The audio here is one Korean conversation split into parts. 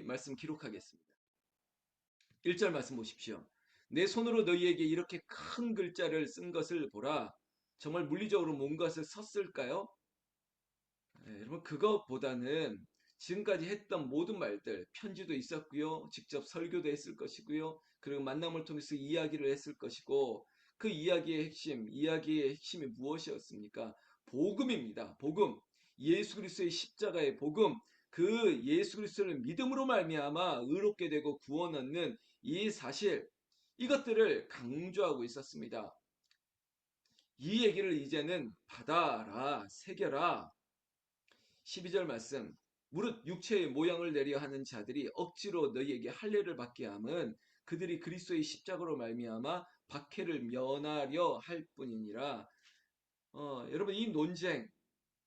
말씀 기록하겠습니다. 1절 말씀 보십시오. 내 손으로 너희에게 이렇게 큰 글자를 쓴 것을 보라. 정말 물리적으로 뭔가를 썼을까요? 여러분 그것보다는 지금까지 했던 모든 말들, 편지도 있었고요. 직접 설교도 했을 것이고요. 그리고 만남을 통해서 이야기를 했을 것이고 그 이야기의 핵심이 무엇이었습니까? 복음입니다. 복음. 예수 그리스도의 십자가의 복음. 그 예수 그리스도를 믿음으로 말미암아 의롭게 되고 구원 얻는 이 사실 이것들을 강조하고 있었습니다. 이 얘기를 이제는 받아라, 새겨라. 12절 말씀. 무릇 육체의 모양을 내려 하는 자들이 억지로 너희에게 할례를 받게 함은 그들이 그리스도의 십자가로 말미암아 박해를 면하려 할 뿐이니라. 여러분 이 논쟁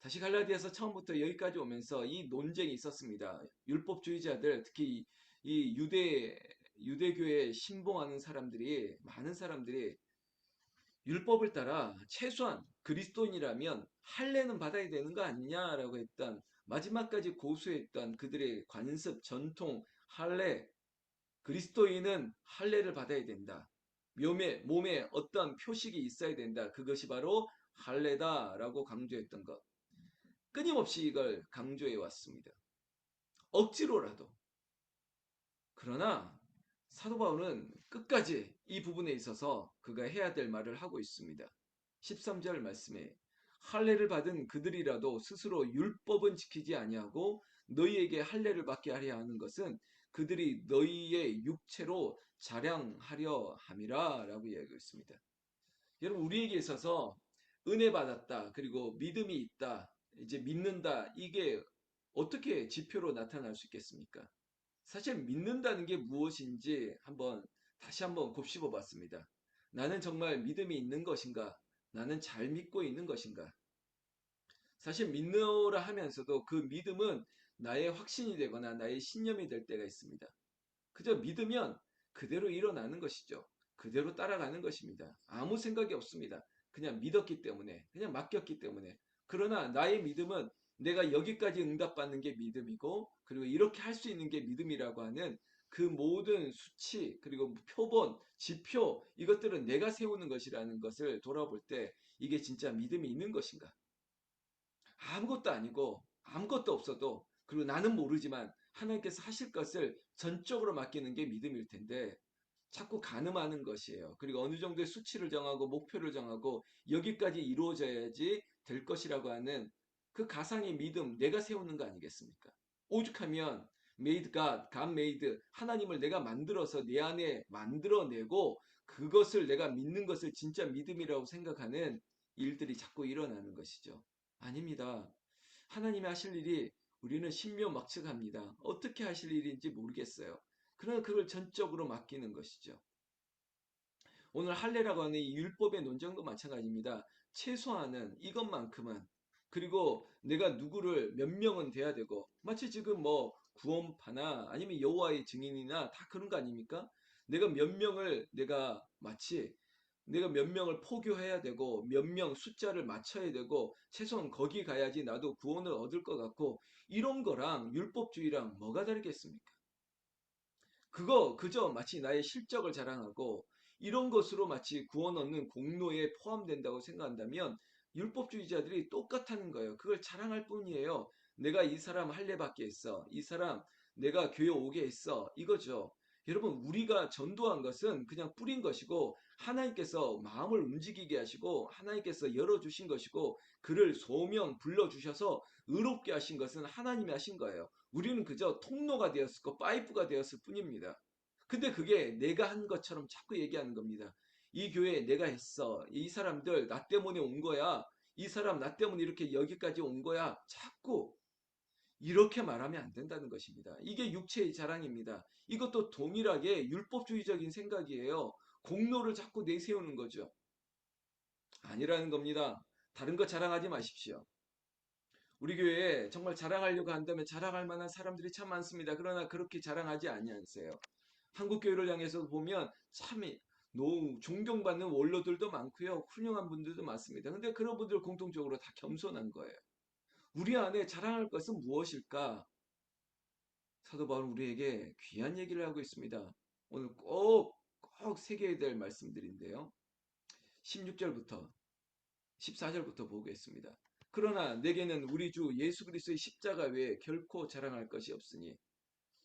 다시 갈라디아서 처음부터 여기까지 오면서 이 논쟁이 있었습니다. 율법주의자들 특히 이 유대교에 신봉하는 사람들이 많은 사람들이 율법을 따라 최소한 그리스도인이라면 할례는 받아야 되는 거 아니냐라고 했던 마지막까지 고수했던 그들의 관습, 전통, 할례, 그리스도인은 할례를 받아야 된다. 몸에 어떤 표식이 있어야 된다. 그것이 바로 할례다라고 강조했던 것. 끊임없이 이걸 강조해 왔습니다. 억지로라도. 그러나 사도 바울은 끝까지 이 부분에 있어서 그가 해야 될 말을 하고 있습니다. 13절 말씀에 할례를 받은 그들이라도 스스로 율법은 지키지 아니하고 너희에게 할례를 받게 하려 하는 것은 그들이 너희의 육체로 자랑하려 함이라 라고 이야기하고 있습니다. 여러분 우리에게 있어서 은혜 받았다 그리고 믿음이 있다 이제 믿는다 이게 어떻게 지표로 나타날 수 있겠습니까? 사실 믿는다는 게 무엇인지 다시 한번 곱씹어 봤습니다. 나는 정말 믿음이 있는 것인가? 나는 잘 믿고 있는 것인가? 사실 믿노라 하면서도 그 믿음은 나의 확신이 되거나 나의 신념이 될 때가 있습니다. 그저 믿으면 그대로 일어나는 것이죠. 그대로 따라가는 것입니다. 아무 생각이 없습니다. 그냥 믿었기 때문에, 그냥 맡겼기 때문에. 그러나 나의 믿음은 내가 여기까지 응답받는 게 믿음이고, 그리고 이렇게 할 수 있는 게 믿음이라고 하는 그 모든 수치, 그리고 표본, 지표, 이것들은 내가 세우는 것이라는 것을 돌아볼 때 이게 진짜 믿음이 있는 것인가? 아무것도 아니고 아무것도 없어도 그리고 나는 모르지만 하나님께서 하실 것을 전적으로 맡기는 게 믿음일 텐데 자꾸 가늠하는 것이에요. 그리고 어느 정도의 수치를 정하고 목표를 정하고 여기까지 이루어져야지 될 것이라고 하는 그 가상의 믿음 내가 세우는 거 아니겠습니까? 오죽하면 made God, God made 하나님을 내가 만들어서 내 안에 만들어내고 그것을 내가 믿는 것을 진짜 믿음이라고 생각하는 일들이 자꾸 일어나는 것이죠. 아닙니다. 하나님이 하실 일이 우리는 신묘막측합니다. 어떻게 하실 일인지 모르겠어요. 그러나 그걸 전적으로 맡기는 것이죠. 오늘 할례라고 하는 이 율법의 논쟁도 마찬가지입니다. 최소한은 이것만큼은 그리고 내가 누구를 몇 명은 돼야 되고 마치 지금 뭐 구원파나 아니면 여호와의 증인이나 다 그런 거 아닙니까? 내가 몇 명을 내가 몇 명을 포교해야 되고 몇 명 숫자를 맞춰야 되고 최소한 거기 가야지 나도 구원을 얻을 것 같고 이런 거랑 율법주의랑 뭐가 다르겠습니까? 그거 그저 마치 나의 실적을 자랑하고 이런 것으로 마치 구원 얻는 공로에 포함된다고 생각한다면 율법주의자들이 똑같다는 거예요. 그걸 자랑할 뿐이에요. 내가 이 사람 할례 받게 했어. 이 사람 내가 교회 오게 했어. 이거죠. 여러분 우리가 전도한 것은 그냥 뿌린 것이고 하나님께서 마음을 움직이게 하시고 하나님께서 열어주신 것이고 그를 소명 불러주셔서 의롭게 하신 것은 하나님이 하신 거예요. 우리는 그저 통로가 되었고 파이프가 되었을 뿐입니다. 근데 그게 내가 한 것처럼 자꾸 얘기하는 겁니다. 이 교회 내가 했어. 이 사람들 나 때문에 온 거야. 이 사람 나 때문에 이렇게 여기까지 온 거야. 자꾸 이렇게 말하면 안 된다는 것입니다. 이게 육체의 자랑입니다. 이것도 동일하게 율법주의적인 생각이에요. 공로를 자꾸 내세우는 거죠. 아니라는 겁니다. 다른 거 자랑하지 마십시오. 우리 교회에 정말 자랑하려고 한다면 자랑할 만한 사람들이 참 많습니다. 그러나 그렇게 자랑하지 아니하세요. 한국 교회를 향해서 보면 참 존경받는 원로들도 많고요. 훌륭한 분들도 많습니다. 근데 그런 분들 공통적으로 다 겸손한 거예요. 우리 안에 자랑할 것은 무엇일까? 사도 바울은 우리에게 귀한 얘기를 하고 있습니다. 오늘 꼭 새겨야 될 말씀들인데요. 16절부터 14절부터 보겠습니다. 그러나 내게는 우리 주 예수 그리스도의 십자가 외에 결코 자랑할 것이 없으니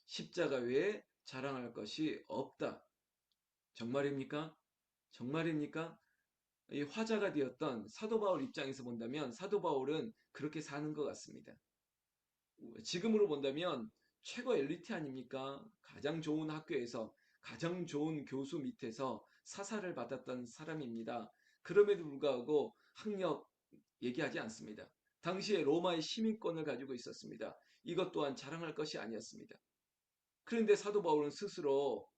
십자가 외에 자랑할 것이 없다. 정말입니까? 정말입니까? 이 화자가 되었던 사도 바울 입장에서 본다면 사도 바울은 그렇게 사는 것 같습니다. 지금으로 본다면 최고 엘리트 아닙니까? 가장 좋은 학교에서 가장 좋은 교수 밑에서 사사를 받았던 사람입니다. 그럼에도 불구하고 학력 얘기하지 않습니다. 당시에 로마의 시민권을 가지고 있었습니다. 이것 또한 자랑할 것이 아니었습니다. 그런데 사도 바울은 스스로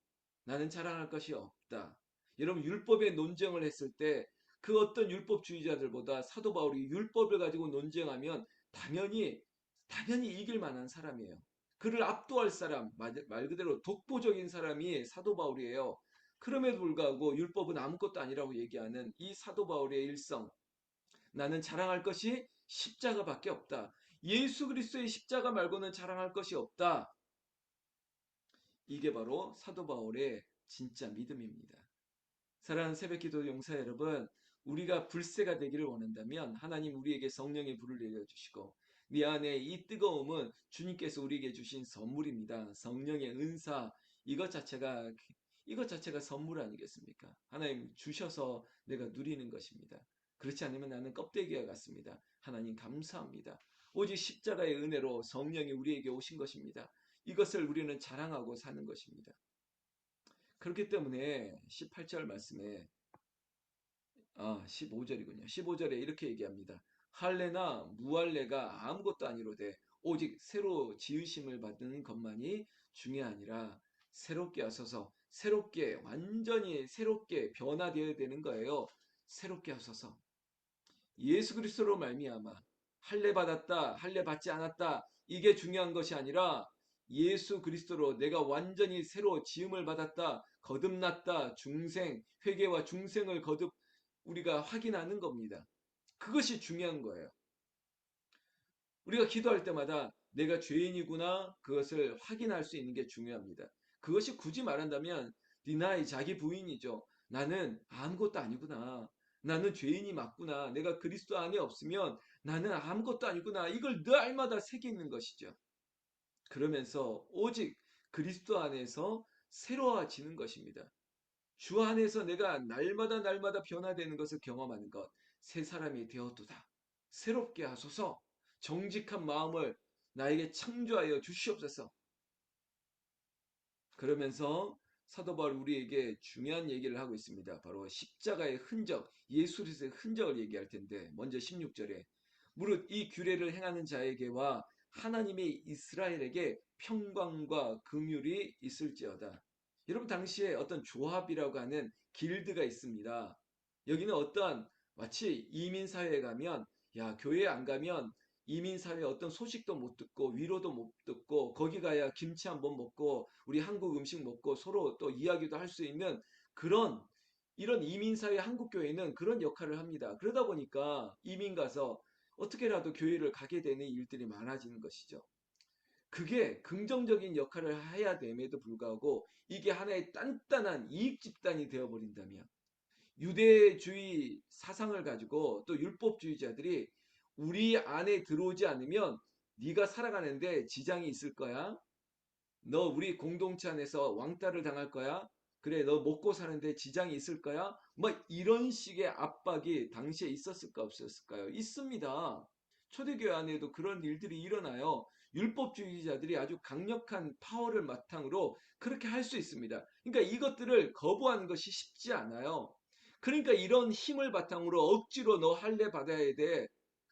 나는 자랑할 것이 없다. 여러분 율법의 논쟁을 했을 때 그 어떤 율법주의자들보다 사도 바울이 율법을 가지고 논쟁하면 당연히 이길 만한 사람이에요. 그를 압도할 사람, 말 그대로 독보적인 사람이 사도 바울이에요. 그럼에도 불구하고 율법은 아무것도 아니라고 얘기하는 이 사도 바울의 일성. 나는 자랑할 것이 십자가밖에 없다. 예수 그리스도의 십자가 말고는 자랑할 것이 없다. 이게 바로 사도 바울의 진짜 믿음입니다. 사랑하는 새벽기도 용사 여러분, 우리가 불새가 되기를 원한다면 하나님 우리에게 성령의 불을 내려주시고 네 안에 이 뜨거움은 주님께서 우리에게 주신 선물입니다. 성령의 은사 이것 자체가 선물 아니겠습니까? 하나님 주셔서 내가 누리는 것입니다. 그렇지 않으면 나는 껍데기와 같습니다. 하나님 감사합니다. 오직 십자가의 은혜로 성령이 우리에게 오신 것입니다. 이것을 우리는 자랑하고 사는 것입니다. 그렇기 때문에 18절 말씀에 15절이군요. 15절에 이렇게 얘기합니다. 할례나 무할례가 아무것도 아니로되 오직 새로 지으심을 받는 것만이 중요하니라. 새롭게 하소서. 새롭게 완전히 새롭게 변화되어야 되는 거예요. 새롭게 하소서. 예수 그리스도로 말미암아 할례 받았다, 할례 받지 않았다 이게 중요한 것이 아니라 예수 그리스도로 내가 완전히 새로 지음을 받았다, 거듭났다, 중생, 회개와 중생을 거듭 우리가 확인하는 겁니다. 그것이 중요한 거예요. 우리가 기도할 때마다 내가 죄인이구나 그것을 확인할 수 있는 게 중요합니다. 그것이 굳이 말한다면 디나이 자기 부인이죠. 나는 아무것도 아니구나. 나는 죄인이 맞구나. 내가 그리스도 안에 없으면 나는 아무것도 아니구나. 이걸 날마다 새기는 것이죠. 그러면서 오직 그리스도 안에서 새로워지는 것입니다. 주 안에서 내가 날마다 변화되는 것을 경험하는 것. 새 사람이 되었도다. 새롭게 하소서. 정직한 마음을 나에게 창조하여 주시옵소서. 그러면서 사도 바울 우리에게 중요한 얘기를 하고 있습니다. 바로 십자가의 흔적, 예수 그리스도의 흔적을 얘기할 텐데 먼저 16절에 무릇 이 규례를 행하는 자에게와 하나님의 이스라엘에게 평강과 긍휼이 있을지어다. 여러분 당시에 어떤 조합이라고 하는 길드가 있습니다. 여기는 어떠한 마치 이민사회에 가면 야 교회 안 가면 이민사회 어떤 소식도 못 듣고 위로도 못 듣고 거기 가야 김치 한번 먹고 우리 한국 음식 먹고 서로 또 이야기도 할 수 있는 그런 이런 이민사회 한국교회는 그런 역할을 합니다. 그러다 보니까 이민 가서 어떻게라도 교회를 가게 되는 일들이 많아지는 것이죠. 그게 긍정적인 역할을 해야 됨에도 불구하고 이게 하나의 단단한 이익 집단이 되어버린다면 유대주의 사상을 가지고 또 율법주의자들이 우리 안에 들어오지 않으면 네가 살아가는데 지장이 있을 거야. 너 우리 공동체 안에서 왕따를 당할 거야. 그래, 너 먹고 사는데 지장이 있을 거야. 뭐 이런 식의 압박이 당시에 있었을까 없었을까요? 있습니다. 초대교회 안에도 그런 일들이 일어나요. 율법주의자들이 아주 강력한 파워를 바탕으로 그렇게 할 수 있습니다. 그러니까 이것들을 거부하는 것이 쉽지 않아요. 그러니까 이런 힘을 바탕으로 억지로 너 할례 받아야 돼.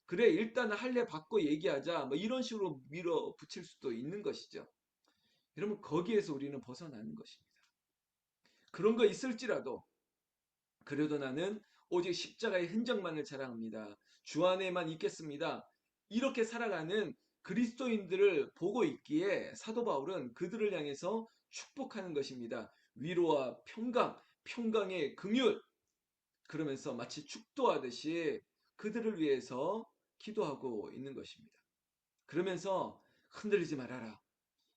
그래, 일단 할례 받고 얘기하자. 뭐 이런 식으로 밀어붙일 수도 있는 것이죠. 여러분 거기에서 우리는 벗어나는 것입니다. 그런 거 있을지라도 그래도 나는 오직 십자가의 흔적만을 자랑합니다. 주 안에만 있겠습니다. 이렇게 살아가는 그리스도인들을 보고 있기에 사도 바울은 그들을 향해서 축복하는 것입니다. 위로와 평강, 평강의 긍휼 그러면서 마치 축도하듯이 그들을 위해서 기도하고 있는 것입니다. 그러면서 흔들리지 말아라.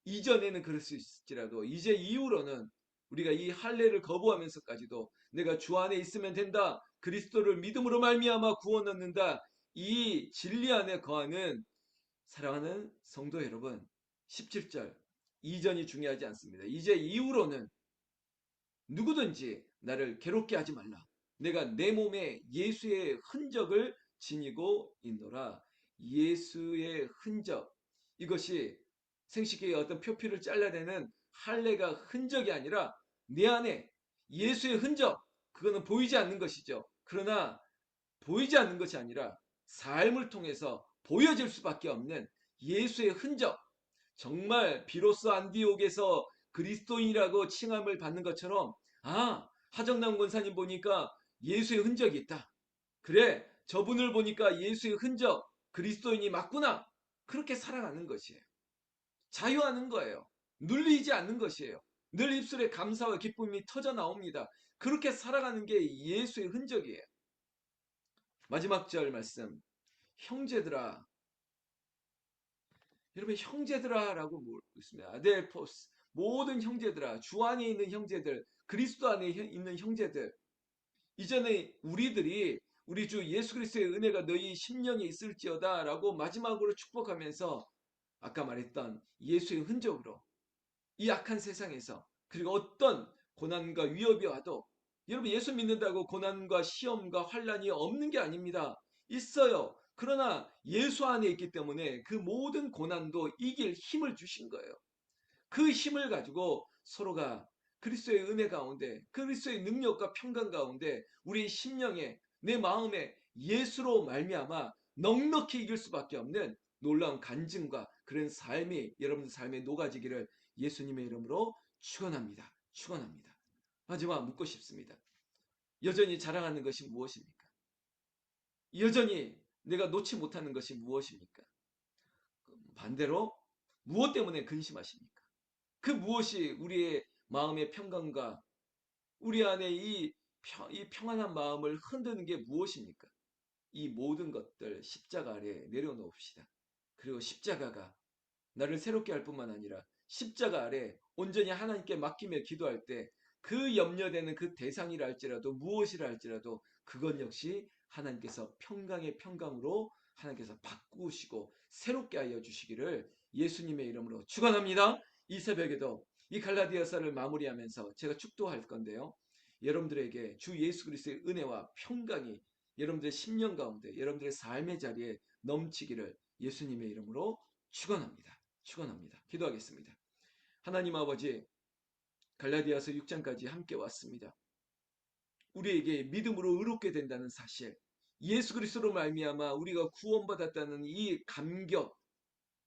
이전에는 그럴 수 있을지라도 이제 이후로는 우리가 이 할례를 거부하면서까지도 내가 주 안에 있으면 된다. 그리스도를 믿음으로 말미암아 구원 얻는다. 이 진리 안에 거하는 사랑하는 성도 여러분, 17절 이전이 중요하지 않습니다. 이제 이후로는 누구든지 나를 괴롭게 하지 말라. 내가 내 몸에 예수의 흔적을 지니고 있노라. 예수의 흔적. 이것이 생식기의 어떤 표피를 잘라내는 할례가 흔적이 아니라 내 안에 예수의 흔적. 그거는 보이지 않는 것이죠. 그러나 보이지 않는 것이 아니라 삶을 통해서 보여질 수밖에 없는 예수의 흔적. 정말 비로소 안디옥에서 그리스도인이라고 칭함을 받는 것처럼 하정남 권사님 보니까 예수의 흔적이 있다. 그래 저분을 보니까 예수의 흔적 그리스도인이 맞구나. 그렇게 살아가는 것이에요. 자유하는 거예요. 눌리지 않는 것이에요. 늘 입술에 감사와 기쁨이 터져 나옵니다. 그렇게 살아가는 게 예수의 흔적이에요. 마지막 절 말씀 형제들아 여러분 형제들아라고 묻습니다. 아델포스 모든 형제들아 주 안에 있는 형제들 그리스도 안에 있는 형제들 이전에 우리들이 우리 주 예수 그리스도의 은혜가 너희 심령에 있을지어다 라고 마지막으로 축복하면서 아까 말했던 예수의 흔적으로 이 악한 세상에서 그리고 어떤 고난과 위협이 와도 여러분 예수 믿는다고 고난과 시험과 환란이 없는 게 아닙니다. 있어요. 그러나 예수 안에 있기 때문에 그 모든 고난도 이길 힘을 주신 거예요. 그 힘을 가지고 서로가 그리스도의 은혜 가운데 그리스도의 능력과 평강 가운데 우리 심령에 내 마음에 예수로 말미암아 넉넉히 이길 수밖에 없는 놀라운 간증과 그런 삶이 여러분들 삶에 녹아지기를 예수님의 이름으로 축원합니다. 축원합니다. 마지막 묻고 싶습니다. 여전히 자랑하는 것이 무엇입니까? 여전히 내가 놓지 못하는 것이 무엇입니까? 반대로 무엇 때문에 근심하십니까? 그 무엇이 우리의 마음의 평강과 우리 안에 이 평안한 마음을 흔드는 게 무엇입니까? 이 모든 것들 십자가 아래 내려놓읍시다. 그리고 십자가가 나를 새롭게 할 뿐만 아니라 십자가 아래 온전히 하나님께 맡기며 기도할 때 그 염려되는 그 대상이라 할지라도 무엇이라 할지라도 그것 역시 하나님께서 평강의 평강으로 하나님께서 바꾸시고 새롭게 하여 주시기를 예수님의 이름으로 축원합니다. 이 새벽에도 이 갈라디아서를 마무리하면서 제가 축도할 건데요. 여러분들에게 주 예수 그리스도의 은혜와 평강이 여러분들의 심령 가운데 여러분들의 삶의 자리에 넘치기를 예수님의 이름으로 축원합니다. 축원합니다. 기도하겠습니다. 하나님 아버지 갈라디아서 6장까지 함께 왔습니다. 우리에게 믿음으로 의롭게 된다는 사실 예수 그리스도로 말미암아 우리가 구원받았다는 이 감격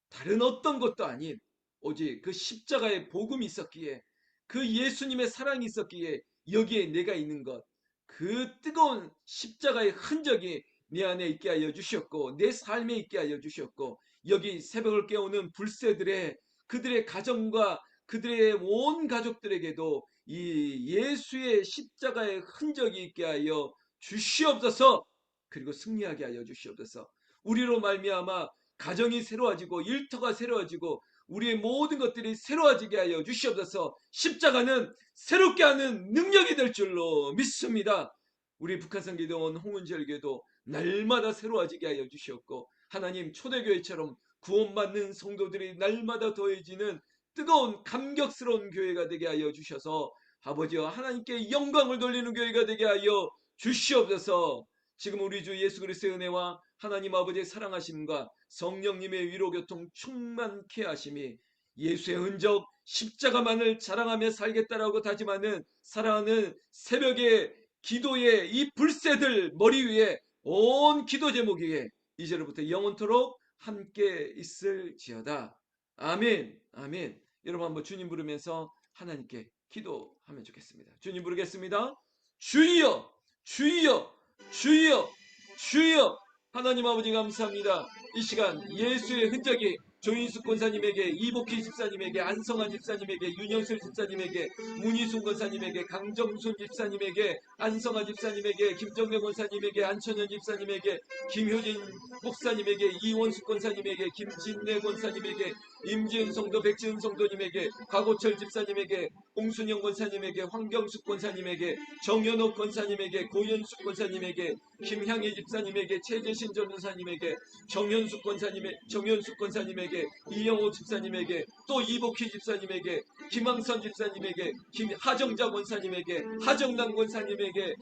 다른 어떤 것도 아닌 오직 그 십자가의 복음이 있었기에 그 예수님의 사랑이 있었기에 여기에 내가 있는 것 그 뜨거운 십자가의 흔적이 내 안에 있게 하여 주셨고 내 삶에 있게 하여 주셨고 여기 새벽을 깨우는 불새들의 그들의 가정과 그들의 온 가족들에게도 이 예수의 십자가의 흔적이 있게 하여 주시옵소서. 그리고 승리하게 하여 주시옵소서. 우리로 말미암아 가정이 새로워지고 일터가 새로워지고 우리의 모든 것들이 새로워지게 하여 주시옵소서. 십자가는 새롭게 하는 능력이 될 줄로 믿습니다. 우리 북한성 기도원 홍은절교도 날마다 새로워지게 하여 주시옵고 하나님 초대교회처럼 구원받는 성도들이 날마다 더해지는 뜨거운 감격스러운 교회가 되게 하여 주셔서 아버지와 하나님께 영광을 돌리는 교회가 되게 하여 주시옵소서. 지금 우리 주 예수 그리스도의 은혜와 하나님 아버지의 사랑하심과 성령님의 위로교통 충만케 하심이 예수의 흔적 십자가만을 자랑하며 살겠다라고 다짐하는 사랑하는 새벽의 기도의 이 불새들 머리 위에 온 기도 제목 위에 이제로부터 영원토록 함께 있을지어다. 아멘. 아멘. 여러분 한번 주님 부르면서 하나님께 기도하면 좋겠습니다. 주님 부르겠습니다. 주여 주여 주여 주여. 하나님 아버지 감사합니다. 이 시간 예수의 흔적이 조인숙 권사님에게 이복희 집사님에게 안성환 집사님에게 윤영철 집사님에게 문희순 권사님에게 강정순 집사님에게 안성환 집사님에게 김정래 권사님에게 안천현 집사님에게 김효진 목사님에게 이원숙 권사님에게 김진래 권사님에게 임지은 성도, 백지은 성도님에게, 가고철 집사님에게, 홍순영 권사님에게, 황경숙 권사님에게, 정현옥 권사님에게, 고현숙 권사님에게, 김향희 집사님에게, 최재신 전도사님에게, 정현숙 권사님에게, 이영호 집사님에게, 또 이복희 집사님에게, 김항선 집사님에게, 하정자 권사님에게, 하정남 권사님에게,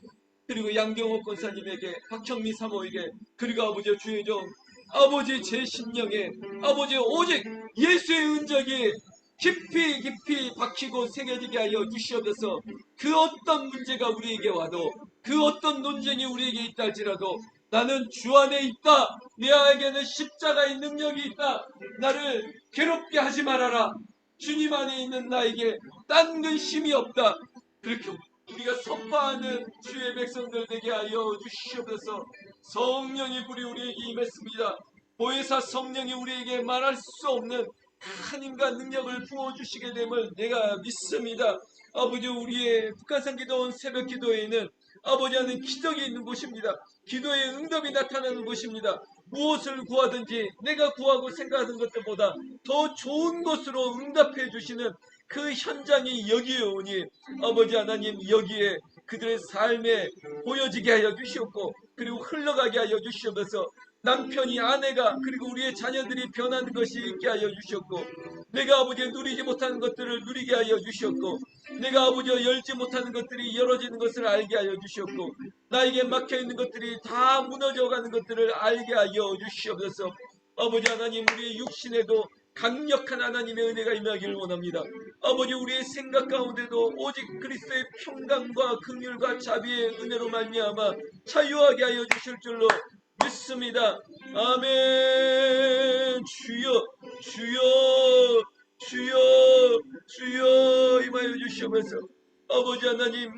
그리고 양경옥 권사님에게, 박형미 사모에게, 그리고 아버지 주의 종 아버지 제 심령에 아버지 오직 예수의 은적이 깊이 깊이 박히고 새겨지게 하여 주시옵소서. 그 어떤 문제가 우리에게 와도, 그 어떤 논쟁이 우리에게 있다 할지라도 나는 주 안에 있다. 내에게는 십자가의 능력이 있다. 나를 괴롭게 하지 말아라. 주님 안에 있는 나에게 딴 근심이 없다. 그렇게 우리가 선포하는 주의 백성들 되게 하여 주시옵소서. 성령의 불이 우리에게 임했습니다. 보혜사 성령이 우리에게 말할 수 없는 큰 힘과 능력을 부어주시게 됨을 내가 믿습니다. 아버지, 우리의 북한산 기도원 새벽 기도회는 아버지 하는 기적이 있는 곳입니다. 기도의 응답이 나타나는 곳입니다. 무엇을 구하든지 내가 구하고 생각하는 것들보다 더 좋은 것으로 응답해 주시는 그 현장이 여기에 오니 아버지 하나님, 여기에 그들의 삶에 보여지게 하여 주시옵고, 그리고 흘러가게 하여 주시옵소서. 남편이, 아내가, 그리고 우리의 자녀들이 변하는 것이 있게 하여 주셨고, 내가 아버지 누리지 못하는 것들을 누리게 하여 주셨고, 내가 아버지 열지 못하는 것들이 열어지는 것을 알게 하여 주셨고, 나에게 막혀있는 것들이 다 무너져가는 것들을 알게 하여 주시옵소서. 아버지 하나님, 우리의 육신에도 강력한 하나님의 은혜가 임하기를 원합니다. 아버지, 우리의 생각 가운데도 오직 그리스도의 평강과 긍휼과 자비의 은혜로 말미암아 자유하게 하여 주실 줄로 믿습니다. 아멘. 주여, 주여, 주여, 주여 임하여 주시옵소서. 아버지 하나님,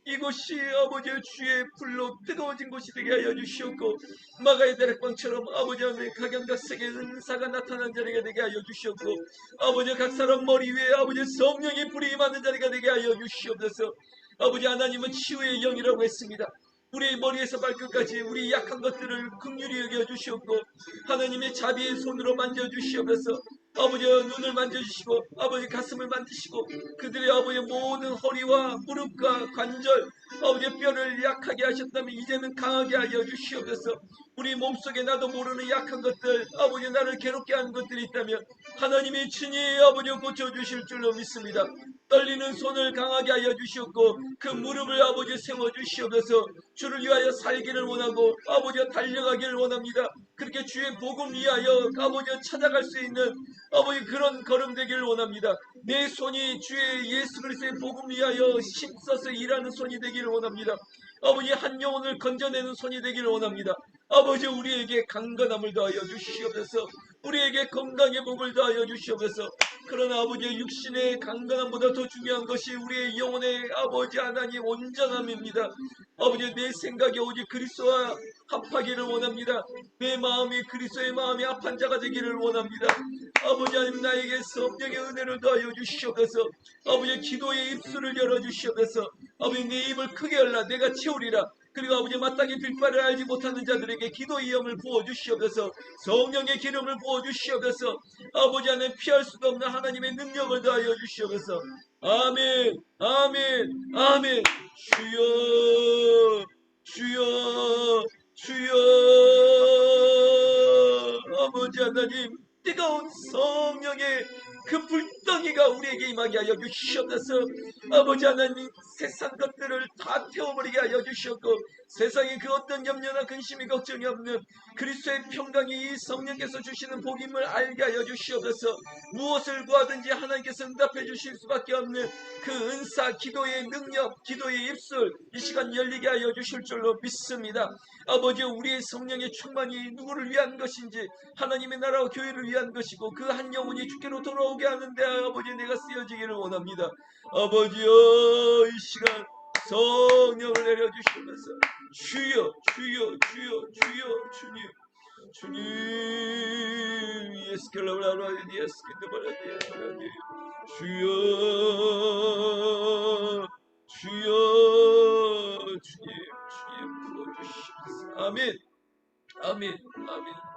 이곳이 아버지의 주의 불로 뜨거워진 곳이 되게 하여 주시옵고, 마가의 다락방처럼 아버지 하나님 각양각색의 은사가 나타난 자리가 되게 하여 주시옵고, 아버지 각 사람 머리 위에 아버지 성령의 불이 임하는 자리가 되게 하여 주시옵소서. 아버지 하나님은 치유의 영이라고 했습니다. 우리의 머리에서 발끝까지 우리 약한 것들을 긍휼히 여겨 주시옵고, 하나님의 자비의 손으로 만져 주시옵소서. 아버지 눈을 만져주시고, 아버지 가슴을 만지시고, 그들의 아버지 모든 허리와 무릎과 관절, 아버지 뼈를 약하게 하셨다면 이제는 강하게 하여 주시옵소서. 우리 몸속에 나도 모르는 약한 것들, 아버지 나를 괴롭게 하는 것들이 있다면 하나님이 친히 아버지 고쳐주실 줄로 믿습니다. 떨리는 손을 강하게 하여 주시옵고, 그 무릎을 아버지 세워주시옵소서. 주를 위하여 살기를 원하고 아버지와 달려가기를 원합니다. 그렇게 주의 복음 위하여 아버지와 찾아갈 수 있는 아버지 그런 걸음 되기를 원합니다. 내 손이 주의 예수 그리스도의 복음 위하여 힘써서 일하는 손이 되기를 원합니다. 아버지 한 영혼을 건져내는 손이 되기를 원합니다. 아버지 우리에게 강건함을 더하여 주시옵소서. 우리에게 건강의 복을 더하여 주시옵소서. 그러나 아버지의 육신의 강건함보다 더 중요한 것이 우리의 영혼의 아버지 하나님 온전함입니다. 아버지 내 생각이 오직 그리스도와 합하기를 원합니다. 내 마음이 그리스도의 마음이 합한 자가 되기를 원합니다. 아버지 하나님 나에게 성령의 은혜를 더하여 주시옵소서. 아버지 기도의 입술을 열어주시옵소서. 아버지 내 입을 크게 열라 내가 채우리라. 그리고 아버지 마땅히 빌바를 알지 못하는 자들에게 기도의 영을 부어주시옵소서. 성령의 기름을 부어주시옵소서. 아버지 하나님 피할 수도 없는 하나님의 능력을 더하여 주시옵소서. 아멘, 아멘, 아멘. 주여, 주여, 주여. 아버지 하나님, 뜨거운 성령의 그 불덩이가 우리에게 임하게 하여 주시옵소서. 아버지 하나님, 세상 것들을 다 태워버리게 하여 주시옵고, 세상에 그 어떤 염려나 근심이 걱정이 없는 그리스도의 평강이 이 성령께서 주시는 복임을 알게 하여 주시옵소서. 무엇을 구하든지 하나님께서 응답해 주실 수밖에 없는 그 은사, 기도의 능력, 기도의 입술 이 시간 열리게 하여 주실 줄로 믿습니다. 아버지 우리의 성령의 충만이 누구를 위한 것인지 하나님의 나라와 교회를 위한 것이고, 그 한 영혼이 주께로 돌아오게 하는데 아버지 내가 쓰여지기를 원합니다. 아버지여 이 시간 성령을 내려주시면서 주여, 주여, 주여, 주여, 주님, 주님, 예스켈라브라라디 예스켈라브라디 주여, 주여, 주님, 주님 부어주시옵소서. 아멘, 아멘, 아멘.